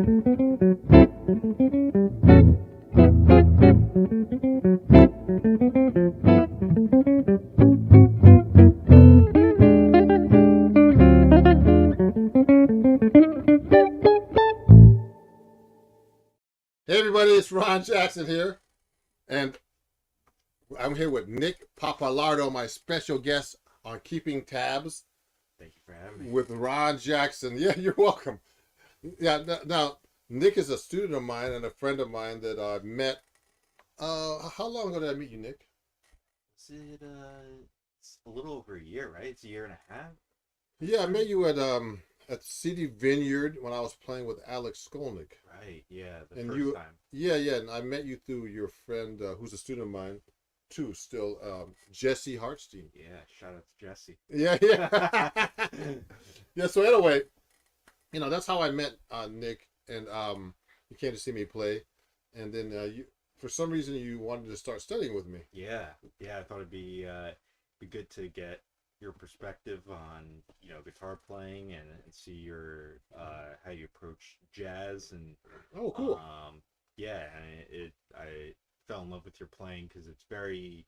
Hey everybody, it's Ron Jackson here, and I'm here with Nick Pappalardo, my special guest on Keeping Tabs. Thank you for having me. With Ron Jackson. Yeah, you're welcome. Yeah, now Nick is a student of mine and a friend of mine that I've met. How long ago did I meet you, Nick? Is it it's a little over a year, right? It's a year and a half. Yeah, I met you at CD Vineyard when I was playing with Alex Skolnick. Right. Yeah. The And first time. Yeah, and I met you through your friend who's a student of mine, too. Still, Jesse Hartstein. Yeah. Shout out to Jesse. Yeah. Yeah. So anyway, that's how I met Nick, and you came to see me play, and then you, for some reason, you wanted to start studying with me. Yeah. I thought it'd be good to get your perspective on guitar playing and see your how you approach jazz and Oh, cool. and I fell in love with your playing because it's very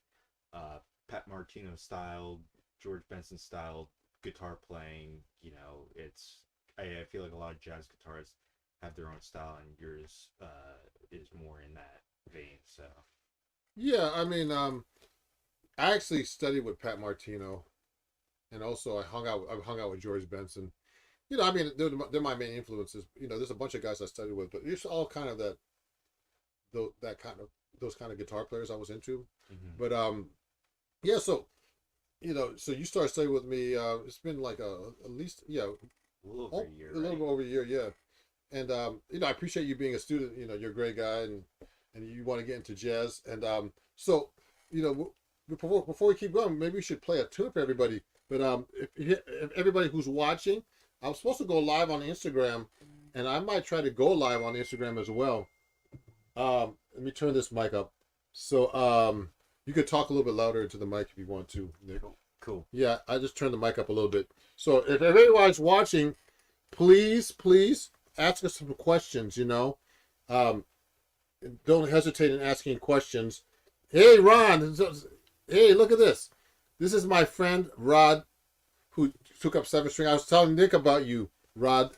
Pat Martino style, George Benson style guitar playing. I feel like a lot of jazz guitarists have their own style, and yours is more in that vein. So Yeah, I mean, I actually studied with Pat Martino, and also I hung out with George Benson. I mean, they're my main influences. There's a bunch of guys I studied with, but it's all kind of those kind of guitar players I was into. mm-hmm. But yeah, so so you started studying with me. It's been like at least a little over a year. A little bit over a year, yeah. And I appreciate you being a student. You're a great guy, and you want to get into jazz. And so before we keep going, maybe we should play a tune for everybody. But if everybody who's watching, I'm supposed to go live on Instagram, and I might try to go live on Instagram as well. Let me turn this mic up. So you could talk a little bit louder into the mic if you want to, Nick. Cool. Yeah, I just turned the mic up a little bit. So if everybody's watching, please ask us some questions. Don't hesitate in asking questions. Hey, Ron. Hey, look at this. This is my friend Rod, who took up 7th string. I was telling Nick about you, Rod.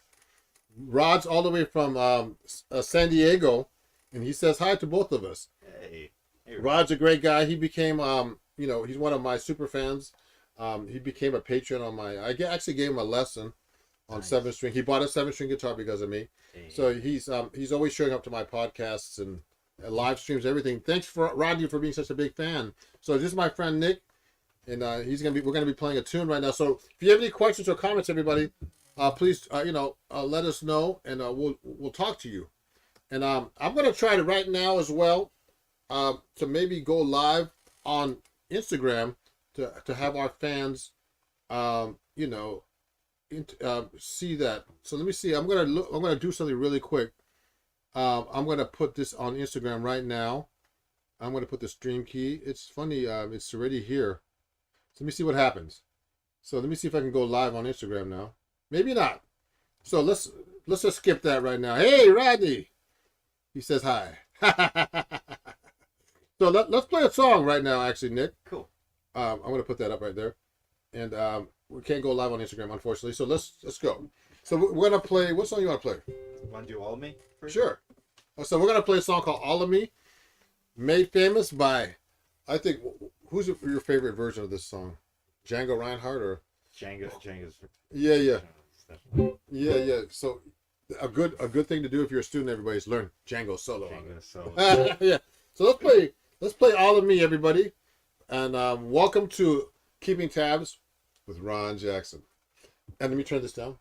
Rod's all the way from San Diego, and he says hi to both of us. Hey, Rod's a great guy. He became, he's one of my super fans. He became a patron on I actually gave him a lesson on 7th string. He bought a 7th string guitar because of me. Hey. So he's always showing up to my podcasts and live streams, everything. Thanks for Rodney for being such a big fan. So this is my friend Nick, and we're gonna be playing a tune right now. So if you have any questions or comments, everybody, please let us know, and we'll talk to you. And I'm gonna try to right now as well to maybe go live on Instagram to have our fans see that. So let me see. I'm gonna do something really quick. I'm gonna put this on Instagram right now. I'm gonna put the stream key. It's funny. It's already here. So let me see what happens. So let me see if I can go live on Instagram now. Maybe not. So let's just skip that right now. Hey, Rodney. He says hi. So let's play a song right now. Actually, Nick. Cool. I'm gonna put that up right there, and we can't go live on Instagram, unfortunately. So let's go. So we're gonna play. What song you want to play? Want to do All of Me first? Sure. So we're gonna play a song called "All of Me," made famous by, I think, who's your favorite version of this song? Django Reinhardt or Django's. Yeah. So a good thing to do if you're a student, everybody, is learn Django solo. Django solo. Yeah. So let's play "All of Me," everybody, and welcome to Keeping Tabs with Ron Jackson. And let me turn this down.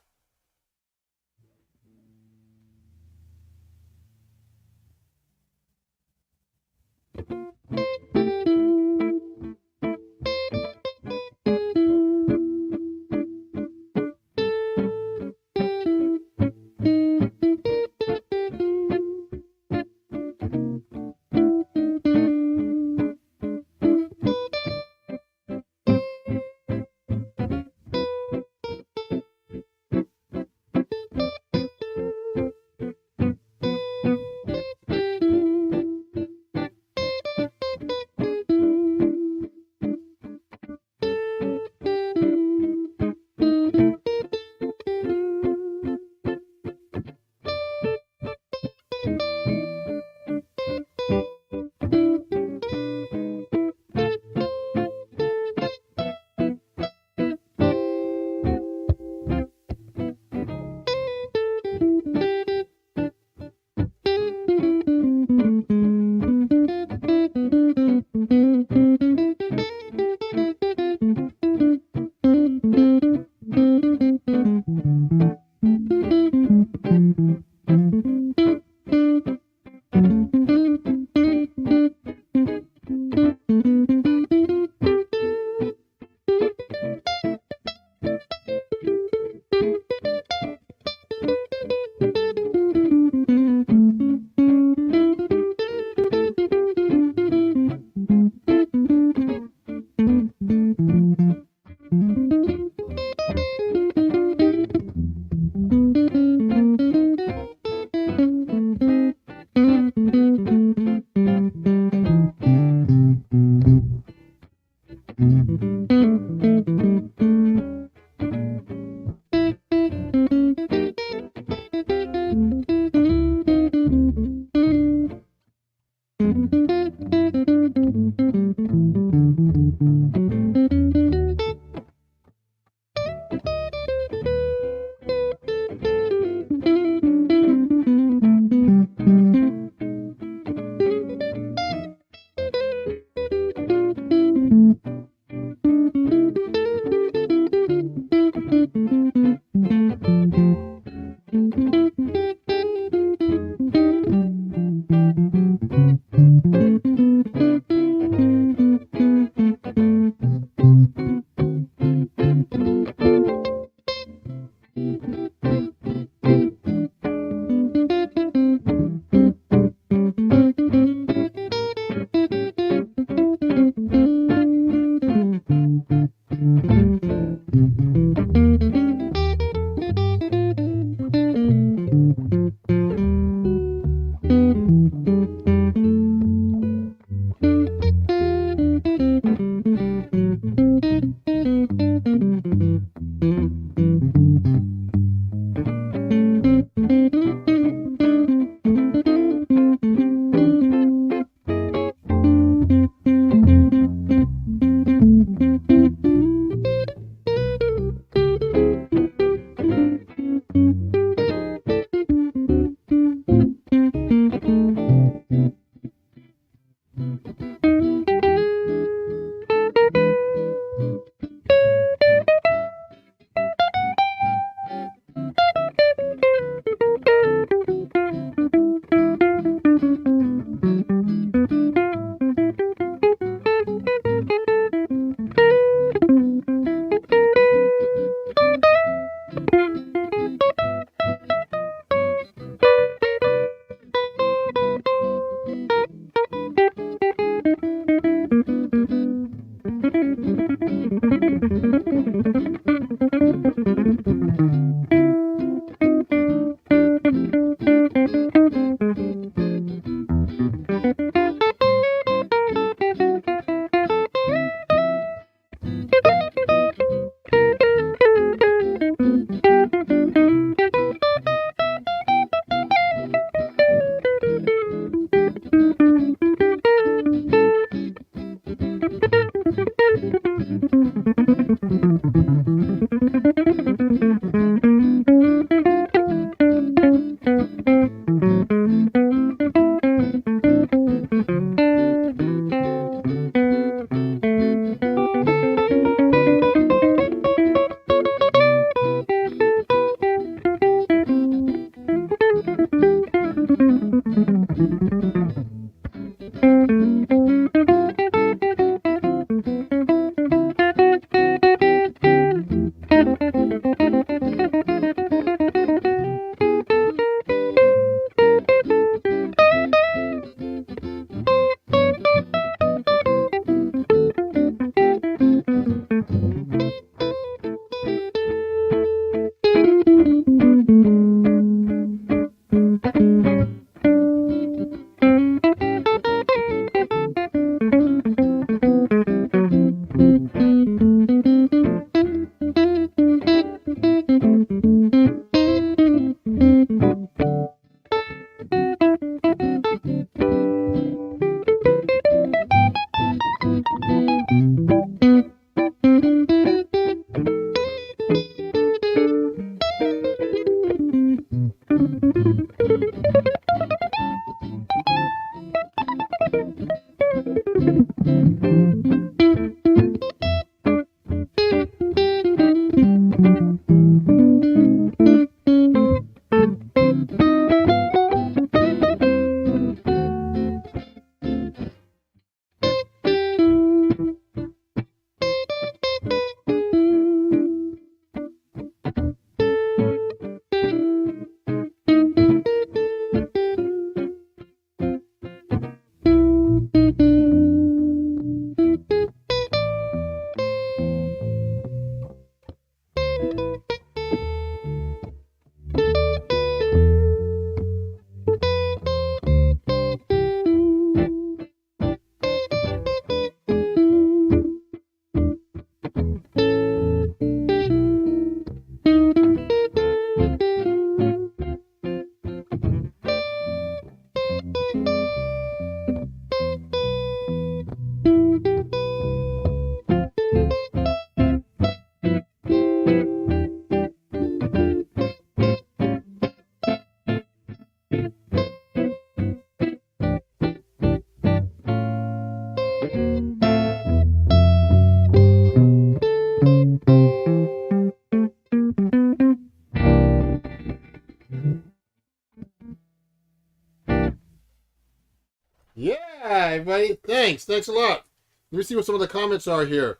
right, buddy. Thanks a lot. Let me see what some of the comments are here.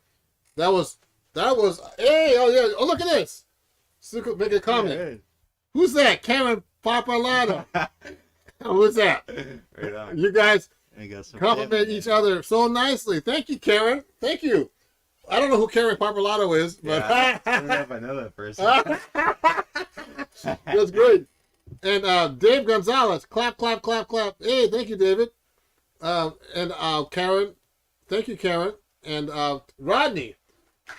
That was. Hey, oh yeah. Oh, look at this. Suko, make a comment. Yeah. Who's that? Karen Pappalardo. Who's that? Right on. You guys I got some compliment each other so nicely. Thank you, Karen. Thank you. I don't know who Karen Pappalardo is, but Yeah, I don't know if I know that person. that's great. And Dave Gonzalez, clap, clap, clap, clap. Hey, thank you, David. And Karen, thank you, Karen. And Rodney,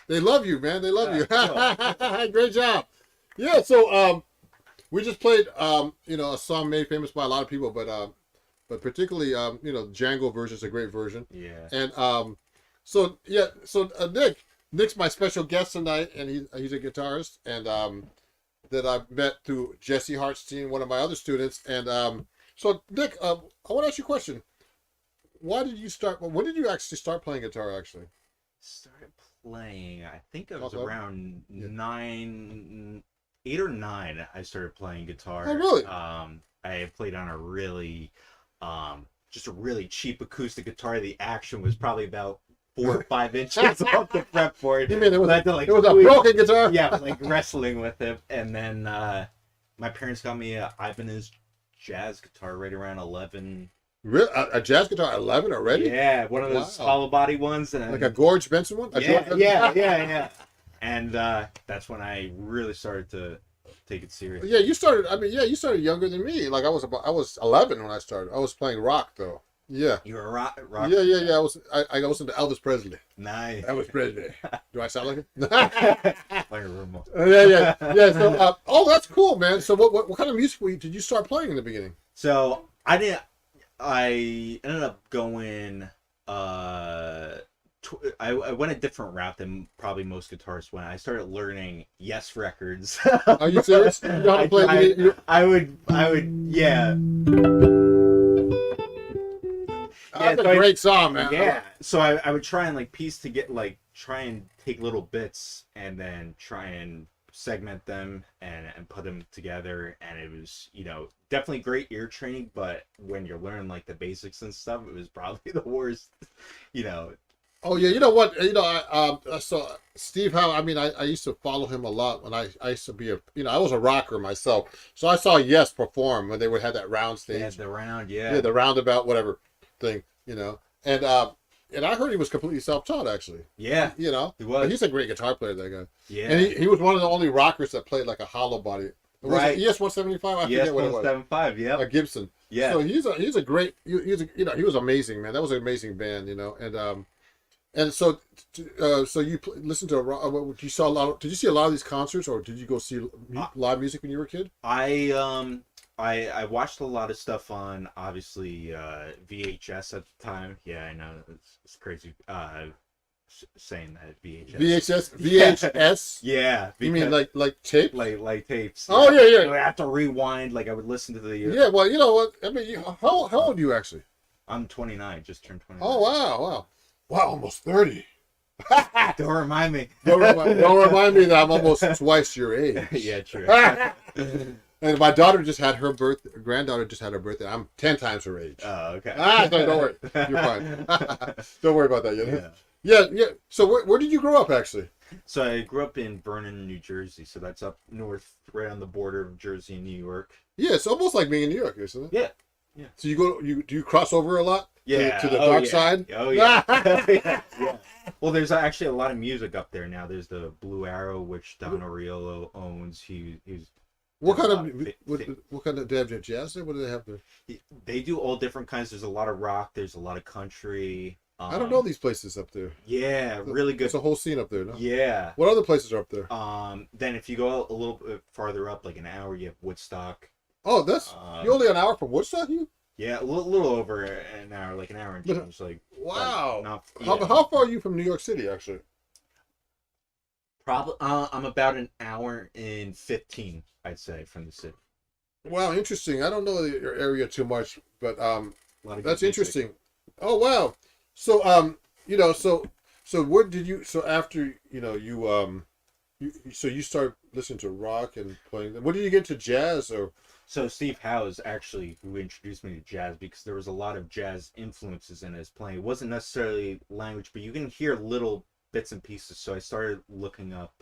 they love you, man. They love you. Great job. Yeah. So we just played, a song made famous by a lot of people, but particularly, Django version is a great version. Yeah. And so Nick's my special guest tonight, and he's a guitarist, and that I met through Jesse Hartstein, one of my other students. And so Nick, I want to ask you a question. Why did you start? When did you actually start playing guitar? Actually, Started playing. I think I was Okay. around 8 or 9. I started playing guitar. Oh, really? I played on a really, just a really cheap acoustic guitar. The action was probably about 4 or 5 inches off the fretboard. You mean it was, I had to, like, it was a squeeze- broken guitar? Yeah, like wrestling with it. And then my parents got me a Ibanez jazz guitar right around 11. Really? A jazz guitar 11 already? Yeah, one of those Wow. hollow body ones. And Like a George Benson one? A George yeah, Benson? yeah. And that's when I really started to take it serious. Yeah, you started. I mean, yeah, you started younger than me. Like I was 11 when I started. I was playing rock though. Yeah. You were a rock. Yeah. I listened to Elvis Presley. Nice. Elvis Presley. Do I sound like him? Like a remote. Yeah. So, oh, that's cool, man. So, what kind of music did you start playing in the beginning? So I ended up going. I went a different route than probably most guitarists went. I started learning Yes records. Are you serious? You know how to play? I would, yeah. That's so a great song, man. Yeah. So I would try and try and take little bits and then try and segment them and put them together. And it was, definitely great ear training, but when you're learning like the basics and stuff, it was probably the worst, Oh yeah, you know what? I saw Steve Howe. I mean, I used to follow him a lot when I used to be I was a rocker myself. So I saw Yes perform when they would have that round stage. Yeah, the round, Yeah, the roundabout, whatever thing, And I heard he was completely self-taught actually. Yeah. He was. But he's a great guitar player, that guy. Yeah. And he was one of the only rockers that played like a hollow body. Right. ES 175. I forget what it was. 175. Yeah. A Gibson. Yeah. So he's a great. He was amazing, man. That was an amazing band, And so you listened to you saw a lot. Did you see a lot of these concerts, or did you go see live music when you were a kid? I watched a lot of stuff on obviously VHS at the time. Yeah, I know it's crazy saying that VHS. Yeah. You mean like tape? Like tapes. Oh yeah. I would have to rewind. Like I would listen to the. Yeah, well, you know what? I mean, how old are you actually? I'm 29. Just turned 29. Oh wow, almost 30. Don't remind me. Don't remind me that I'm almost twice your age. Yeah, true. And my granddaughter just had her birthday. I'm 10 times her age. Oh, okay. No, don't worry. You're fine. Don't worry about that. Yeah. Yeah. So where did you grow up actually? So I grew up in Vernon, New Jersey. So that's up north, right on the border of Jersey and New York. Yeah, it's almost like being in New York, isn't it? Yeah. So do you cross over a lot? Yeah. To the dark side? Oh yeah. Yeah. Well, there's actually a lot of music up there now. There's the Blue Arrow, which Don Oriolo owns. He's What kind of do they have jazz there? What do they have there? They do all different kinds. There's a lot of rock. There's a lot of country. I don't know these places up there. Yeah, really good. There's a whole scene up there, no? Yeah. What other places are up there? Then if you go a little bit farther up, like an hour, you have Woodstock. Oh, you're only an hour from Woodstock, you? Yeah, a little over an hour, like an hour and change. Wow. How far are you from New York City, actually? Probably, I'm about an hour and 15, I'd say, from the city. Wow, interesting. I don't know your area too much, but that's good interesting. Oh wow. So so where did you? So after you start listening to rock and playing. What did you get to jazz or? So Steve Howe is actually who introduced me to jazz, because there was a lot of jazz influences in his playing. It wasn't necessarily language, but you can hear little bits and pieces. So I started looking up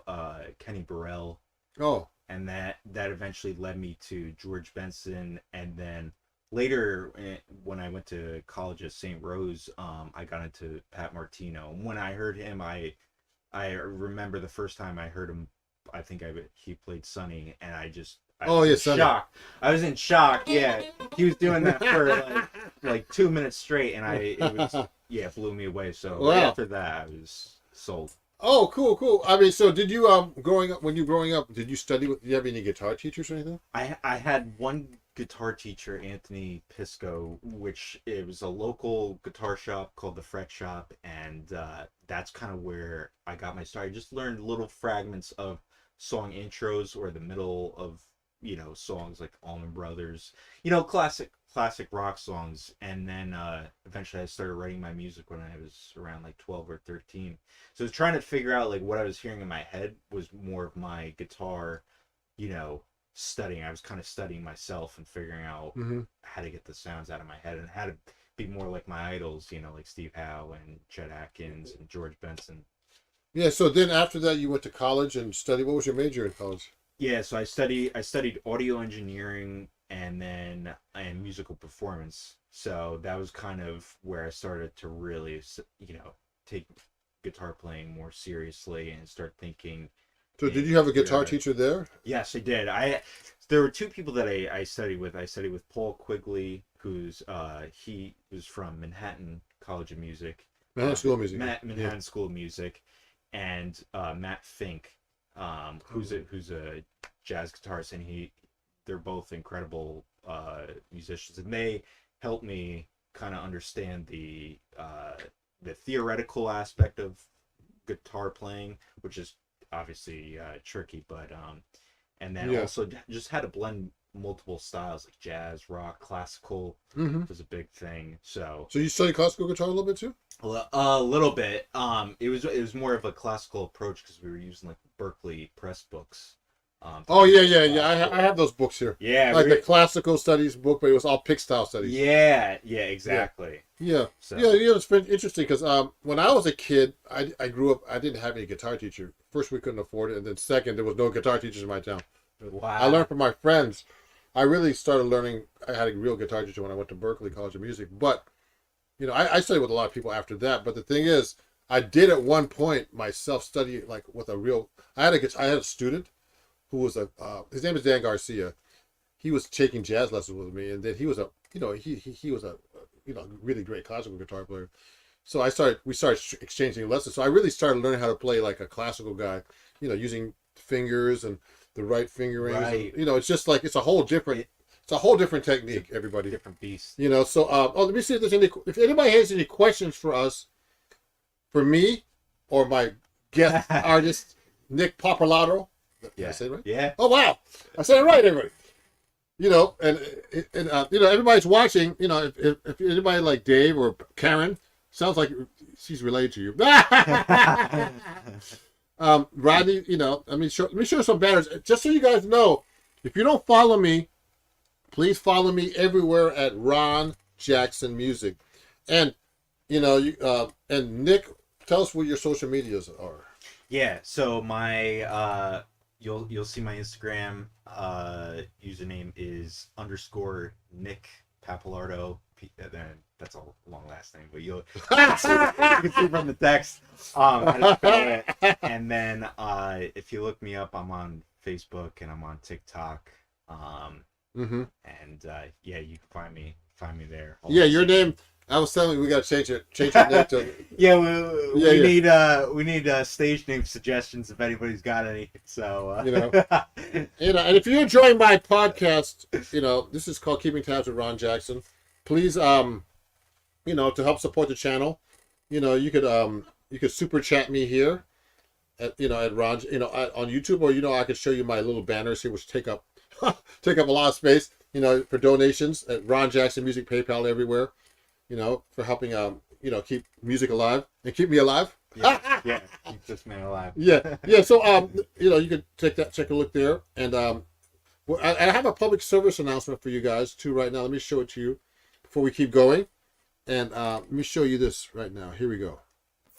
Kenny Burrell, Oh, and that eventually led me to George Benson, and then later when I went to college at St. Rose, I got into Pat Martino. And when I heard him, I remember the first time I heard him. I think he played Sonny, and I oh was yeah, in Sonny. shock. I was in shock. Yeah, he was doing that for like 2 minutes straight, and it blew me away. So Wow. right after that, I was sold. Oh, cool, cool. I mean, so did you growing up, did you study with? Did you have any guitar teachers or anything? I had one guitar teacher, Anthony Pisco, which it was a local guitar shop called the Freck Shop, and that's kind of where I got my start. I just learned little fragments of song intros or the middle of songs like Allman Brothers, classic rock songs, and then eventually I started writing my music when I was around like 12 or 13. So I was trying to figure out like what I was hearing in my head was more of my guitar, studying. I was kind of studying myself and figuring out how to get the sounds out of my head and how to be more like my idols, like Steve Howe and Chet Atkins and George Benson. Yeah. So then after that, you went to college and studied. What was your major in college? Yeah, so I studied audio engineering and musical performance. So that was kind of where I started to really, take guitar playing more seriously and start thinking. So did you have a guitar teacher there? Yes, I did. There were two people that I studied with. I studied with Paul Quigley, who's he was from Manhattan College of Music. Manhattan School of Music. Manhattan School of Music, and Matt Fink. Who's a jazz guitarist, and they're both incredible musicians, and they helped me kind of understand the theoretical aspect of guitar playing, which is obviously tricky, but and then also just how to blend multiple styles like jazz, rock, classical was a big thing. So you studied classical guitar a little bit too? A little bit. It was more of a classical approach because we were using like Berkeley press books. Oh yeah. I have those books here. Yeah, like the classical studies book, but it was all pick style studies. Yeah, exactly. Yeah, so. It's been interesting because when I was a kid, I grew up. I didn't have any guitar teacher. First, we couldn't afford it, and then second, there was no guitar teachers in my town. Wow. I learned from my friends. I really started learning. I had a real guitar teacher when I went to Berkeley College of Music, but I studied with a lot of people after that. But the thing is, I did at one point myself study like with a real. I had a student who was his name is Dan Garcia. He was taking jazz lessons with me, and then he was he was a really great classical guitar player. So we started exchanging lessons. So I really started learning how to play like a classical guy, using fingers and the right fingerings. Right. And, it's just like it's a whole different technique. Everybody different beast. So let me see if anybody has any questions for us, for me, or my guest artist Nick Pappalardo. Yeah. Did I say it right? Yeah. Oh wow, I said it right, everybody. And everybody's watching. If anybody like Dave or Karen, sounds like she's related to you. Rodney, let me show some banners just so you guys know. If you don't follow me, please follow me everywhere at Ron Jackson Music, and and Nick, tell us what your social medias are. Yeah. So my you'll see my Instagram username is _Nick Pappalardo. That's a long last name, but you can see from the text how to spell it. And then if you look me up, I'm on Facebook and I'm on TikTok. And you can find me there. Your name. I was telling you we got to change your name to. We need stage name suggestions if anybody's got any. So and if you're enjoying my podcast, this is called Keeping Tabs with Ron Jackson. Please, to help support the channel, you could super chat me here at Ron, on YouTube, or I could show you my little banners here, which take up a lot of space, for donations at Ron Jackson Music, PayPal, everywhere. For helping keep music alive and keep me alive. Yeah, keep this man alive. Yeah. So you could take a look there, and Well, I have a public service announcement for you guys too right now. Let me show it to you before we keep going. And let me show you this right now. Here we go.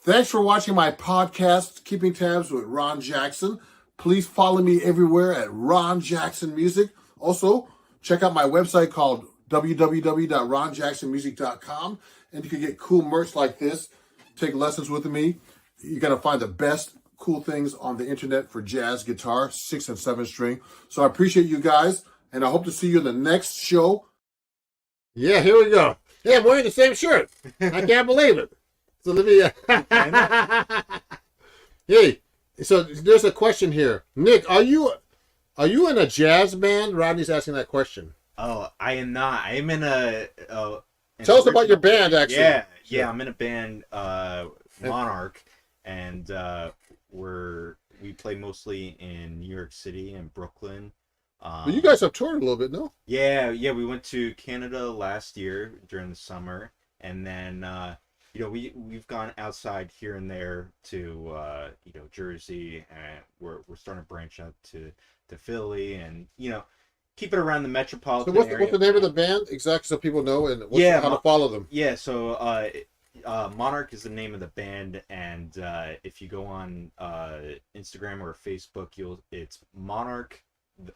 Thanks for watching my podcast, Keeping Tabs with Ron Jackson. Please follow me everywhere at Ron Jackson Music. Also, check out my website called www.ronjacksonmusic.com, and you can get cool merch like this. Take lessons with me. You're going to find the best cool things on the internet for jazz guitar, 6 and 7 string. So I appreciate you guys, and I hope to see you in the next show. Yeah, here we go. Yeah, I'm wearing the same shirt. I can't believe it. So let me. Hey, so there's a question here, Nick. Are you in a jazz band? Rodney's asking that question. Oh, I am not. I am in a Tell us about your band, actually. Yeah, I'm in a band, Monarch, and we play mostly in New York City and Brooklyn. But you guys have toured a little bit, no? Yeah. We went to Canada last year during the summer, and then we've gone outside here and there to Jersey, and we're starting to branch out to Philly, and keep it around the metropolitan area. area. What's the name of the band exactly, so people know, and how to follow them? Yeah, so Monarch is the name of the band, and if you go on Instagram or Facebook, it's Monarch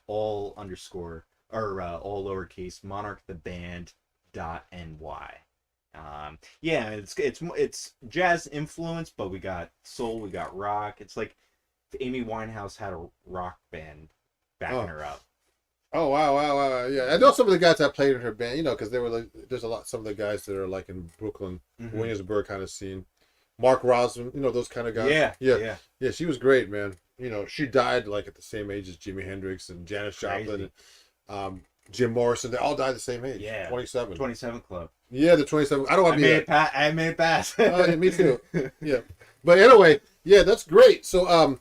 all underscore or all lowercase Monarch the band .ny. It's jazz influence, but we got soul, we got rock. It's like if Amy Winehouse had a rock band backing her up. Oh wow! Yeah, I know some of the guys that played in her band. Because they were like, there's some of the guys that are like in Brooklyn, Williamsburg kind of scene. Mark Rosman, those kind of guys. Yeah. She was great, man. She died like at the same age as Jimi Hendrix and Janis Joplin, and Jim Morrison. They all died the same age. Yeah, 27. 27 Club. Yeah, the 27. I don't want to be. I made it pass. Me too. Yeah, but anyway, yeah, that's great. So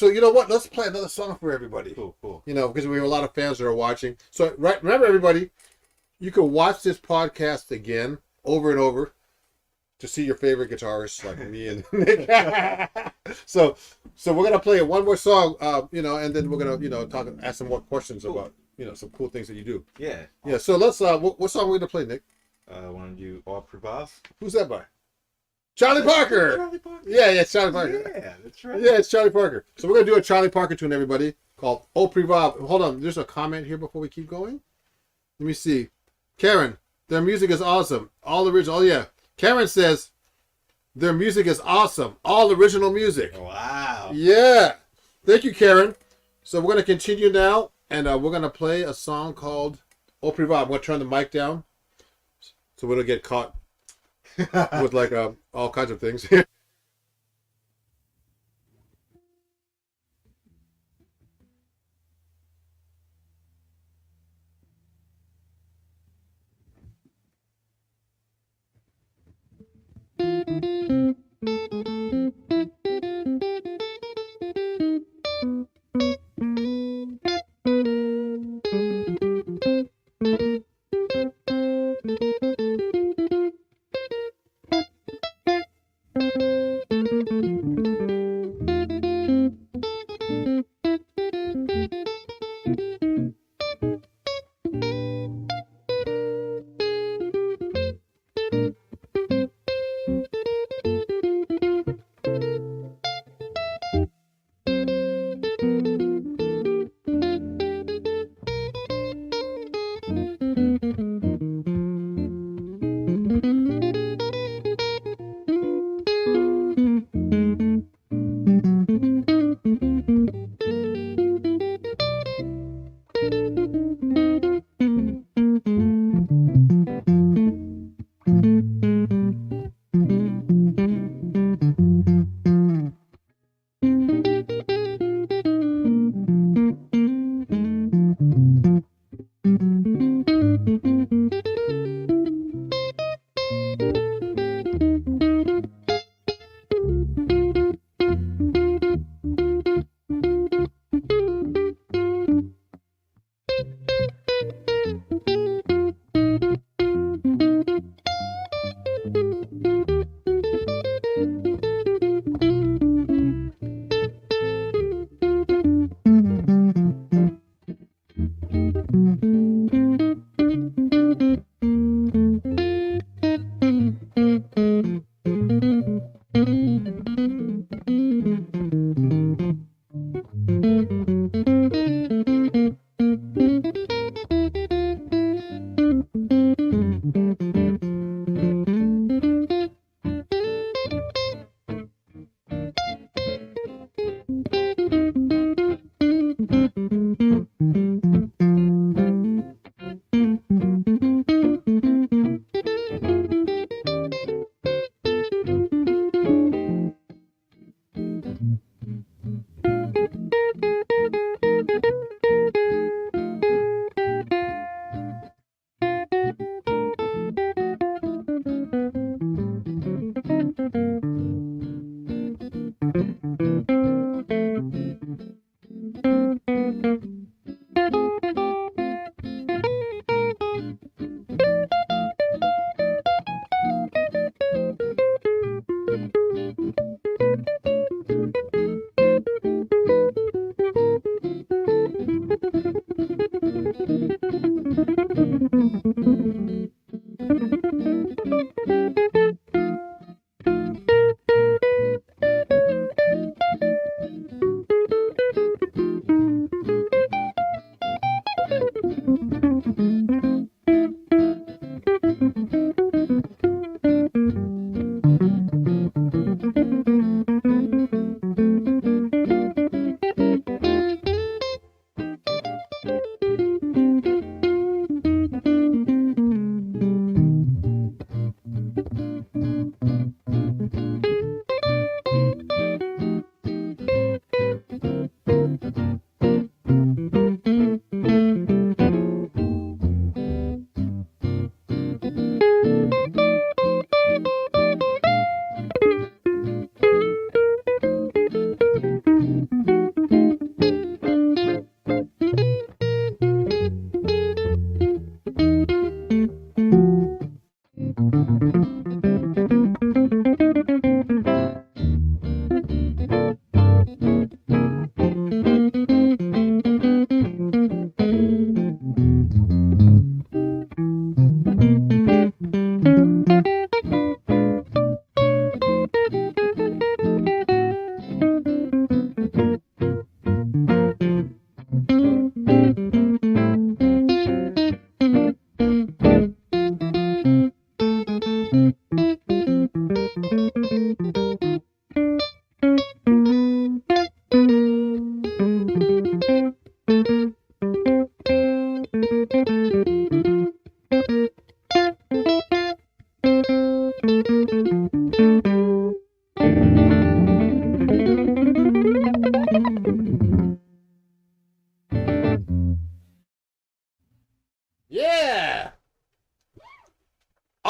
you know what? Let's play another song for everybody. Cool. Because we have a lot of fans that are watching. So remember, everybody, you can watch this podcast again over and over to see your favorite guitarists like me and Nick. So we're gonna play one more song, and then we're gonna ask some more questions about some cool things that you do. Yeah. Yeah. So let's what song are we gonna play, Nick? Want to do Au Revoir? Who's that by? Charlie Parker. Charlie Parker. Yeah, it's Charlie Parker. Yeah, that's right. Yeah, it's Charlie Parker. So we're gonna do a Charlie Parker tune, everybody, called Au Revoir. Hold on, there's a comment here before we keep going. Let me see. Karen, their music is awesome. All original. Oh yeah. Karen says their music is awesome. All original music. Wow. Yeah. Thank you, Karen. So we're gonna continue now, and we're gonna play a song called Au Revoir. I'm gonna turn the mic down so we don't get caught with like all kinds of things.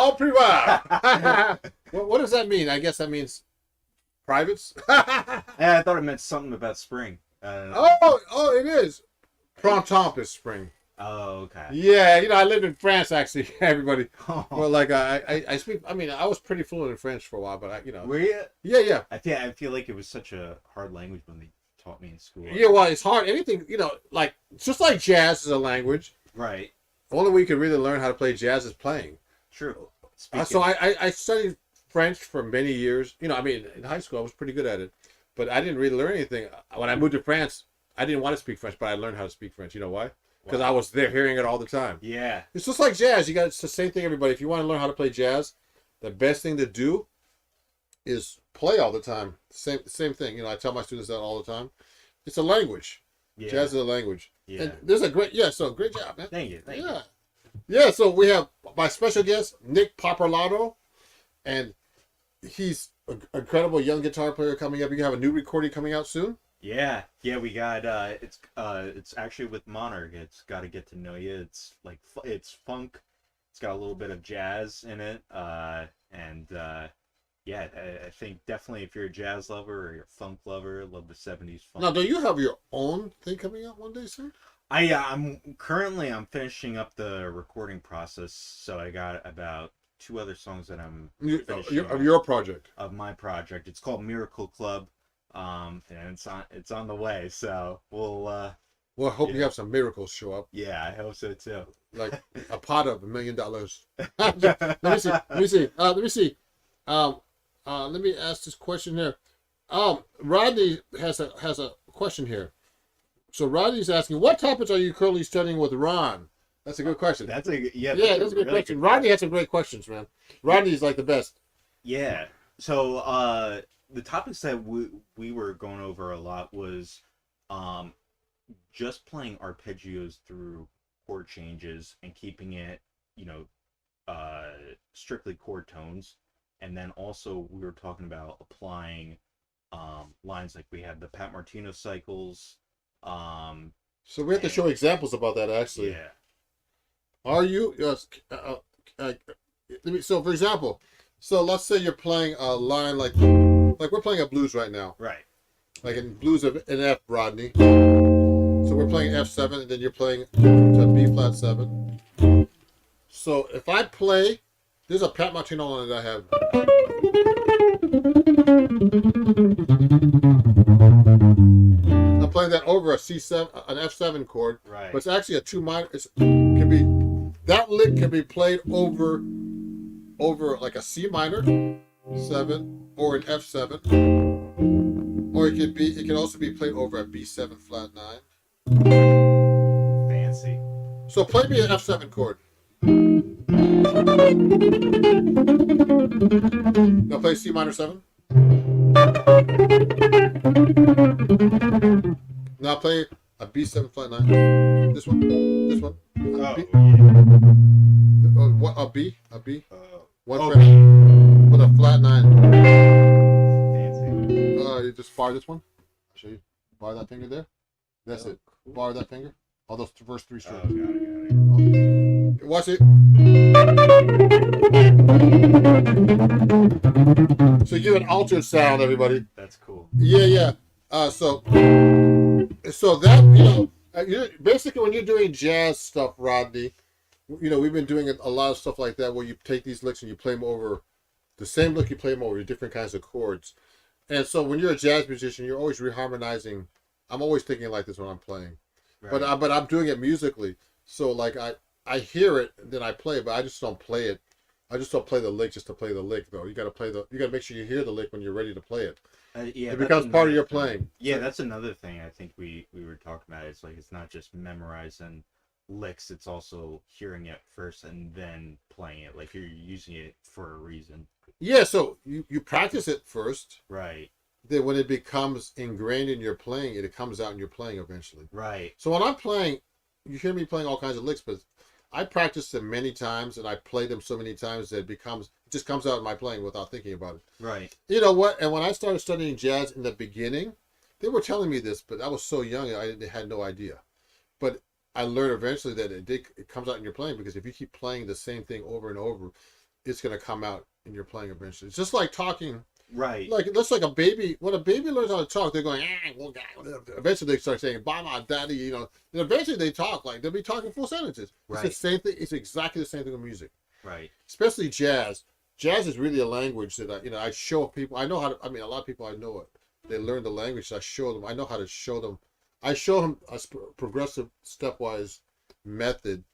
All privat. What does that mean? I guess that means privates. Yeah, I thought it meant something about spring. Oh, it is. Printemps is spring. Oh, okay. Yeah, I lived in France actually. Everybody. Oh. Well, like I speak. I mean, I was pretty fluent in French for a while, but Were you? Yeah. I feel like it was such a hard language when they taught me in school. Yeah, well, it's hard. Anything, like just like jazz is a language. Right. The only way you can really learn how to play jazz is playing. True. So I studied French for many years. I mean, in high school I was pretty good at it, but I didn't really learn anything. When I moved to France, I didn't want to speak French, but I learned how to speak French. You know why? Because I was there hearing it all the time. Yeah. It's just like jazz. It's the same thing, everybody. If you want to learn how to play jazz, the best thing to do is play all the time. Same thing. I tell my students that all the time. It's a language. Yeah. Jazz is a language. Yeah. And there's a great so great job, man. Thank you. Thank you. Yeah, so we have my special guest, Nick Pappalardo, and he's an incredible young guitar player coming up. You have a new recording coming out soon? Yeah, we got it's actually with Monarch. It's Got to Get to Know You. It's like it's funk. It's got a little bit of jazz in it. Yeah, I think definitely if you're a jazz lover or you're a funk lover, love the 70s funk. Now, do you have your own thing coming out one day, sir? I'm finishing up the recording process, so I got about 2 other songs that I'm finishing of your project. Of my project. It's called Miracle Club. And it's on the way, so we'll I hope you have some miracles show up. Yeah, I hope so too. Like a pot of $1 million. Let me see. Let me ask this question here. Rodney has a question here. So Rodney's asking, what topics are you currently studying with Ron? That's a good question. That's a good question. question. Rodney had some great questions, man. Rodney's like the best. Yeah. So the topics that we were going over a lot was just playing arpeggios through chord changes and keeping it, strictly chord tones. And then also we were talking about applying lines like we had the Pat Martino cycles. So we have to show examples about that, actually. Yeah. Are you? So, for example, let's say you're playing a line like we're playing a blues right now. Right. Like in blues of an F, Rodney. So we're playing F7, and then you're playing to B flat 7. So if I play, there's a Pat Martino line that I have. I'm playing that over a C7, an F7 chord. Right. But it's actually a 2 minor. That lick can be played over like a C minor 7 or an F7, or it can also be played over a B7 flat 9. Fancy. So play me an F7 chord. Now play C minor 7. Now play a B7 flat 9. This one. A B. One fret with a flat 9. Fancy. You just bar this one. I'll show you. Bar that finger there. That's it. Cool. Bar that finger. All those first 3 strings. Got it. Watch it. So you get an altered sound, everybody. That's cool. Yeah. So that basically when you're doing jazz stuff, Rodney, we've been doing a lot of stuff like that where you take these licks and you play them over the same lick. You play them over different kinds of chords, and so when you're a jazz musician, you're always reharmonizing. I'm always thinking like this when I'm playing, right. but I'm doing it musically. So like I hear it, then I play, but I just don't play it. I just don't play the lick just to play the lick, though. You got to make sure you hear the lick when you're ready to play it. Yeah, it becomes part of your playing. Yeah, that's another thing I think we were talking about. It's like it's not just memorizing licks; it's also hearing it first and then playing it. Like you're using it for a reason. Yeah, so you practice it first, right? Then when it becomes ingrained in your playing, it comes out in your playing eventually. Right. So when I'm playing, you hear me playing all kinds of licks, but I practice them many times and I play them so many times that it just comes out in my playing without thinking about it. Right. You know what? And when I started studying jazz in the beginning, they were telling me this, but I was so young, I had no idea. But I learned eventually that it comes out in your playing, because if you keep playing the same thing over and over, it's gonna come out in your playing eventually. It's just like talking. Right. Like that's like a baby. When a baby learns how to talk, they're going. Well, eventually they start saying "mama," "daddy," you know. And eventually they talk like they'll be talking full sentences. Right. It's the same thing. It's exactly the same thing with music. Right. Especially jazz. Jazz is really a language that I show people. I know how to. I mean, a lot of people I know it. They learn the language. So I show them. I know how to show them. I show them a progressive, stepwise method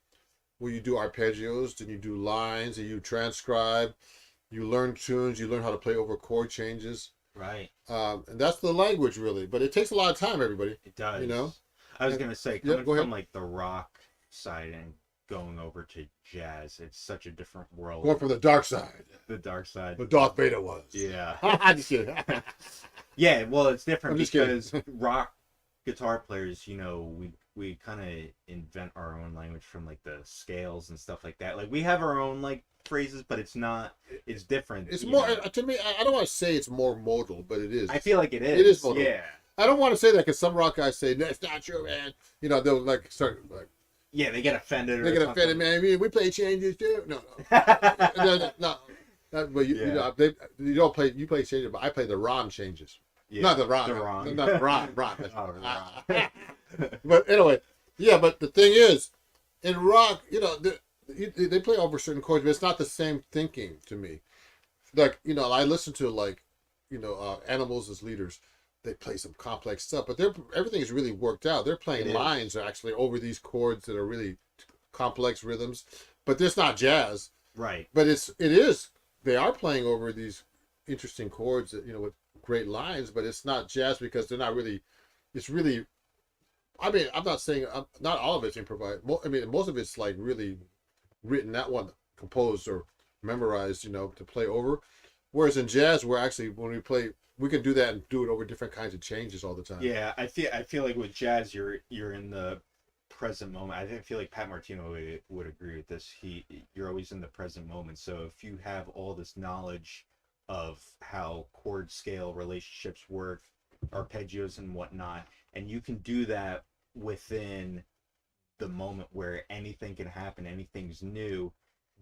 where you do arpeggios, then you do lines, and you transcribe. You learn tunes. You learn how to play over chord changes. Right. And that's the language, really. But it takes a lot of time, everybody. It does. You know? I was going to say, coming go ahead. from like the rock side and going over to jazz, it's such a different world. Going from the dark side. The dark side. What Darth Vader was. Yeah. Just kidding. Yeah, well, it's different I'm just because rock guitar players, you know, we kind of invent our own language from like the scales and stuff like that. Like we have our own like phrases, but it's different. It's you more, know? to me, I don't want to say it's more modal, but it is. I feel like it is. It is modal. Yeah. I don't want to say that because some rock guys say, that's not true, man. You know, they'll like start, like, Yeah, they get offended. they or get something. offended, man. We play changes too. No. No. But you know, you don't play, you play changes, but I play the Ron changes. Yeah, Not the Ron. the Ron. Not the Ron. Oh, Ron. But anyway, yeah, but the thing is, in rock, you know, they play over certain chords, but it's not the same thinking to me. Like, you know, I listen to, like, you know, Animals as Leaders. They play some complex stuff, but everything is really worked out. They're playing lines actually over these chords that are really complex rhythms, but it's not jazz. Right. But it is. They are playing over these interesting chords that, you know, with great lines, but it's not jazz because they're not really. It's really. I mean, I'm not saying not all of it's improvised. I mean, most of it's like really written, that one composed or memorized, you know, to play over. Whereas in jazz, we're actually, when we play, we can do that and do it over different kinds of changes all the time. Yeah, I feel like with jazz, you're in the present moment. I feel like Pat Martino would agree with this. You're always in the present moment. So if you have all this knowledge of how chord scale relationships work, arpeggios and whatnot, and you can do that within the moment where anything can happen, anything's new,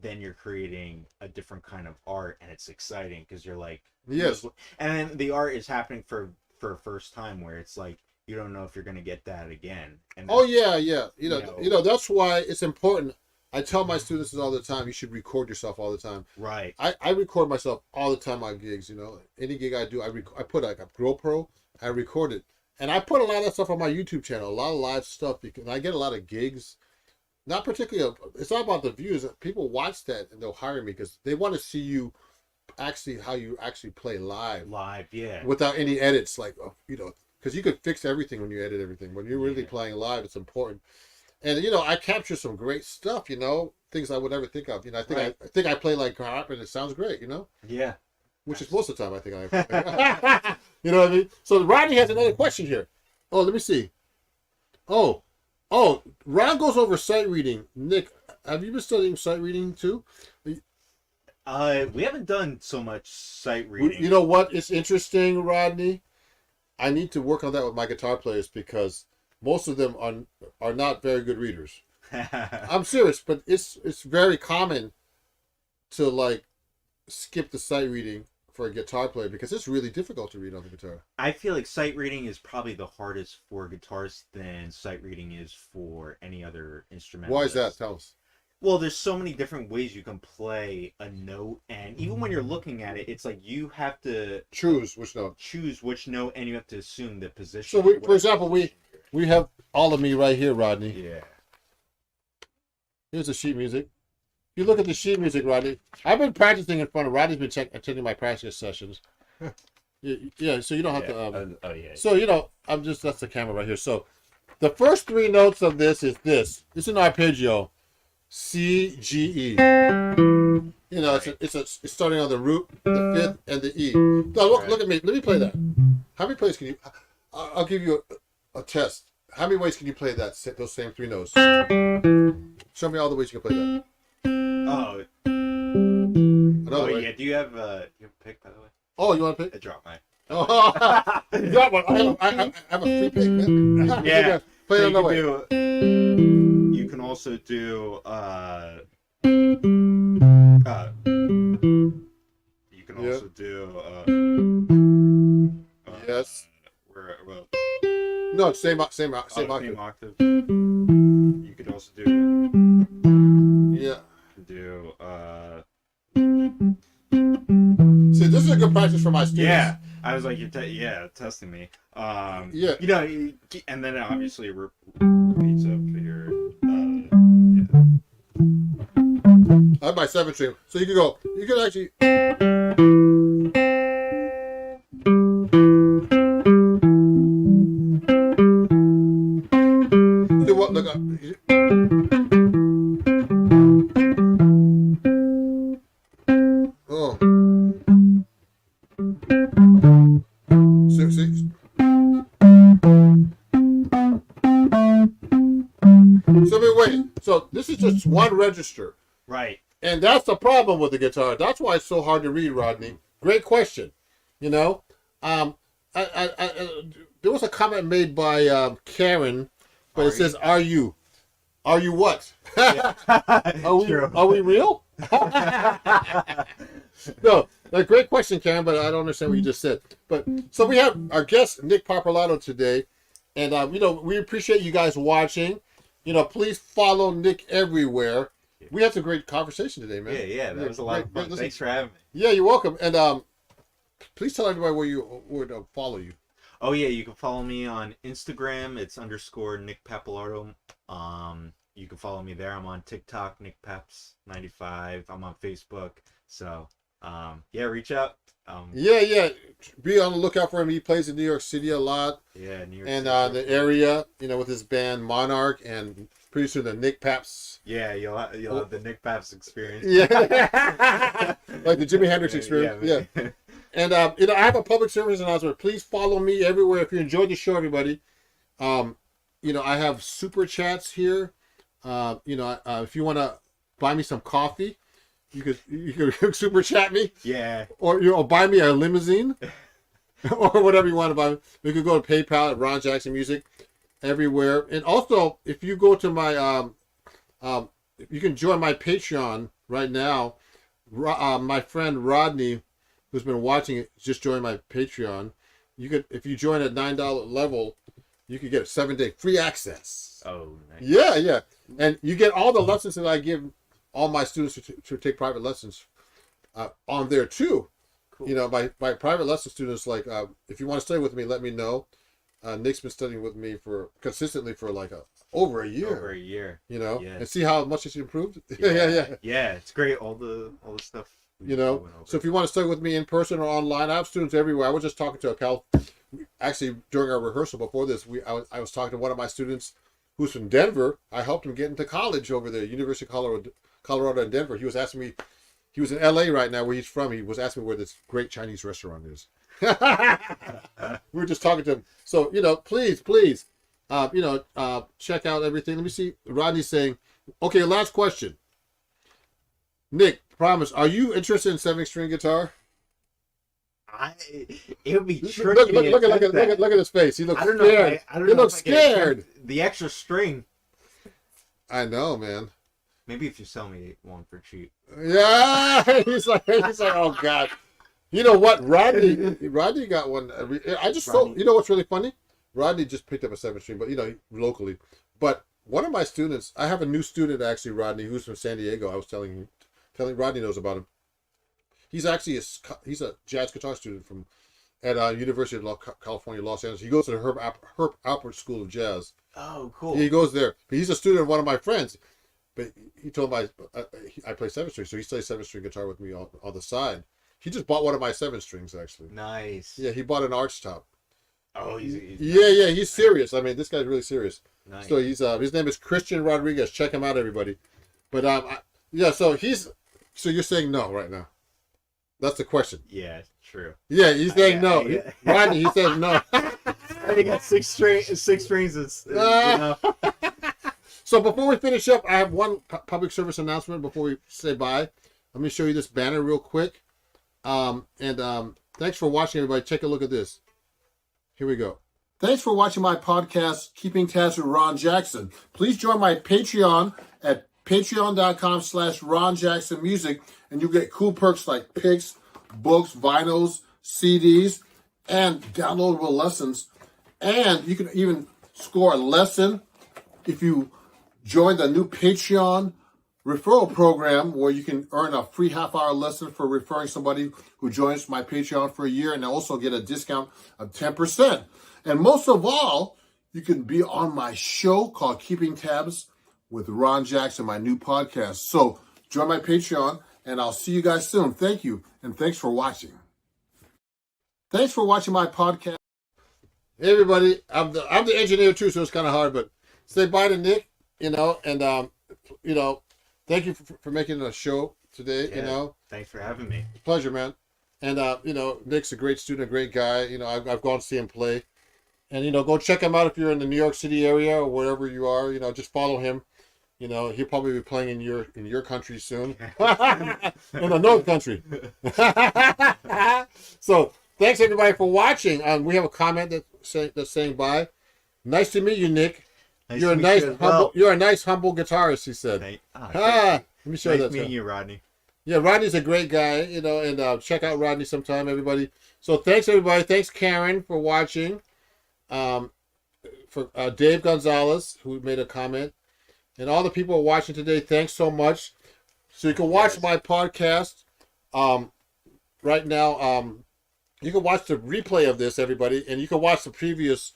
then you're creating a different kind of art, and it's exciting because you're like, yes, and then the art is happening for a first time where it's like you don't know if you're going to get that again. And oh yeah, you know that's why it's important. I tell my students all the time, you should record yourself all the time. Right. I record myself all the time on gigs. You know, any gig I do, I put like a GoPro, I record it, and I put a lot of that stuff on my YouTube channel, a lot of live stuff, because I get a lot of gigs. Not particularly, it's not about the views. People watch that and they'll hire me because they want to see you actually, how you actually play live. Live, yeah. Without any edits, like, you know, because you could fix everything when you edit everything. When you're really playing live, it's important. And, you know, I capture some great stuff, you know, things I would never think of. You know, I think I play like crap and it sounds great, you know? Yeah. Which is most of the time I think I you know what I mean? So Rodney has another question here. Oh, let me see. Oh, Ron goes over sight reading. Nick, have you been studying sight reading too? We haven't done so much sight reading. You know what? It's interesting, Rodney. I need to work on that with my guitar players because most of them are not very good readers. I'm serious, but it's very common to like skip the sight reading for a guitar player because it's really difficult to read on the guitar. I feel like sight reading is probably the hardest for guitarists than sight reading is for any other instrument. Why is that? Tell us. Well, there's so many different ways you can play a note, and even when you're looking at it, it's like you have to choose which note. Choose which note, and you have to assume the position. So, for example, we have All of Me right here, Rodney. Yeah. Here's the sheet music. You look at the sheet music, Rodney. I've been practicing in front of Rodney's been attending my practice sessions. Yeah, so you don't have to. Oh yeah. So you know, that's the camera right here. So, the first three notes of this is this. It's an arpeggio, C, G, E. You know, it's starting on the root, the fifth, and the E. Now look at me. Let me play that. How many plays can you? I'll give you a test. How many ways can you play those same three notes? Show me all the ways you can play that. Oh. Another way. Yeah. Do you have a pick, by the way? Oh, you want to pick? I dropped mine. Oh, you got one. I have a free pick, man. Yeah. Play So it another way. you can also do You can also do. Yes. Well, No, same same octave. octave. You could also do. Yeah. Do. See, this is a good practice for my students. Yeah, I was like, testing me. Yeah. You know, and then obviously repeats up for your. I have my 7th string, so you can go. You can actually. Do what? Look up. Oh. See. So wait. So this is just one register. Right. And that's the problem with the guitar. That's why it's so hard to read, Rodney. Great question. You know, there was a comment made by Karen, but it says, "Are you what? Yeah. Are we real?" No, a great question, Karen. But I don't understand what you just said. But so we have our guest Nick Pappalardo today, and you know, we appreciate you guys watching. You know, please follow Nick everywhere. We had some great conversation today, man. Yeah, that was a lot of fun. Thanks for having me. Yeah, you're welcome. And please tell everybody where to follow you. Oh yeah, you can follow me on Instagram. It's _ Nick Pappalardo. You can follow me there. I'm on TikTok, Nick Paps 95. I'm on Facebook. So yeah, reach out. Yeah. Be on the lookout for him. He plays in New York City a lot. Yeah, New York and City. the area, you know, with his band Monarch, and pretty soon the Nick Paps. Yeah, you'll have the Nick Paps experience. Yeah, like the Jimi Hendrix experience. Yeah. And you know, I have a public service announcement. Please follow me everywhere. If you enjoyed the show, everybody, you know, I have super chats here. You know, if you want to buy me some coffee, you could super chat me. Yeah. Or you know, buy me a limousine, or whatever you want to buy me. You could go to PayPal at Ron Jackson Music, everywhere. And also, if you go to my you can join my Patreon right now. My friend Rodney, who's been watching it, just joined my Patreon. You could, if you join at $9 level, you could get a 7-day free access. Oh, nice. Yeah, and you get all the lessons that I give all my students to take private lessons on there too. Cool. You know, my private lesson students, like if you want to study with me, let me know. Nick's been studying with me consistently for like over a year. Over a year. You know, yes. And see how much he's improved. Yeah. Yeah, it's great. All the stuff. You know, so if you want to study with me in person or online, I have students everywhere. I was just talking to actually during our rehearsal before this, I was talking to one of my students who's from Denver. I helped him get into college over there, University of Colorado in Denver. He was asking me, he was in LA right now, where he's from. He was asking me where this great Chinese restaurant is. We were just talking to him. So, you know, please, you know, check out everything. Let me see. Rodney's saying, okay, last question. Nick, promise, are you interested in 7-string guitar? It would be tricky. Look at his face. He looks scared. He looks scared. The extra string. I know, man. Maybe if you sell me one for cheap. Yeah, he's like, oh God. You know what, Rodney got one. I just sold. You know what's really funny? Rodney just picked up a 7-string, but you know, locally. But one of my students, I have a new student actually, Rodney, who's from San Diego. I was telling Rodney knows about him. He's actually he's a jazz guitar student at University of California, Los Angeles. He goes to the Herb Alpert School of Jazz. Oh, cool. He goes there. But he's a student of one of my friends. But he told me I play 7-string, so he plays 7-string guitar with me on the side. He just bought one of my 7-strings actually. Nice. Yeah, he bought an arch top. Oh, he's yeah, he's serious. I mean, this guy's really serious. Nice. So he's his name is Christian Rodriguez. Check him out, everybody. But yeah, so you're saying no right now. That's the question. Yeah, true. Yeah, he's saying no. Rodney, he says no. I got 6 strings is enough. So before we finish up, I have one public service announcement before we say bye. Let me show you this banner real quick. Thanks for watching, everybody. Take a look at this. Here we go. Thanks for watching my podcast, Keeping Tabs with Ron Jackson. Please join my Patreon at Patreon.com/Ron Jackson Music, and you get cool perks like picks, books, vinyls, CDs, and downloadable lessons. And you can even score a lesson if you join the new Patreon referral program, where you can earn a free half-hour lesson for referring somebody who joins my Patreon for a year, and also get a discount of 10%. And most of all, you can be on my show called Keeping Tabs with Ron Jackson, my new podcast. So join my Patreon, and I'll see you guys soon. Thank you, and thanks for watching. Thanks for watching my podcast. Hey everybody, I'm the engineer too, so it's kind of hard, but say bye to Nick, and thank you for making a show today. Yeah, thanks for having me. Pleasure, man. And Nick's a great student, a great guy. I've gone to see him play, and go check him out if you're in the New York City area or wherever you are. Just follow him. He'll probably be playing in your country soon, in the North Country. So thanks everybody for watching. We have a comment that's saying bye. Nice to meet you, Nick. You're a nice humble guitarist, he said. Let me show you that. Nice meeting you, Rodney. Yeah, Rodney's a great guy, and check out Rodney sometime, everybody. So thanks, everybody. Thanks, Karen, for watching. For Dave Gonzalez, who made a comment. And all the people watching today, thanks so much. So you can watch my podcast right now. You can watch the replay of this, everybody, and you can watch the previous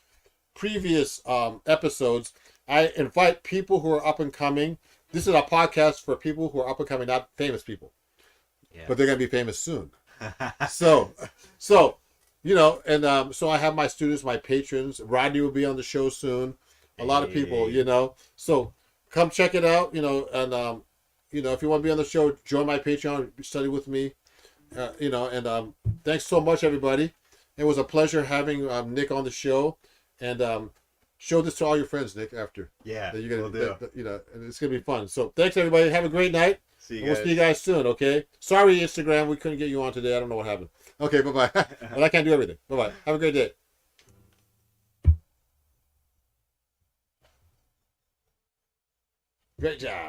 episodes. I invite people who are up and coming. This is a podcast for people who are up and coming, not famous people. Yeah. But they're going to be famous soon. So I have my students, my patrons. Rodney will be on the show soon. A lot of people, So come check it out, and if you want to be on the show, join my Patreon, study with me, thanks so much, everybody. It was a pleasure having Nick on the show, and show this to all your friends, Nick, after. Yeah, that you're gonna do. And it's gonna be fun. So thanks, everybody. Have a great night. We'll see you guys soon. Okay. Sorry, Instagram, we couldn't get you on today. I don't know what happened. Okay, bye bye. But I can't do everything. Bye bye. Have a great day. Great job.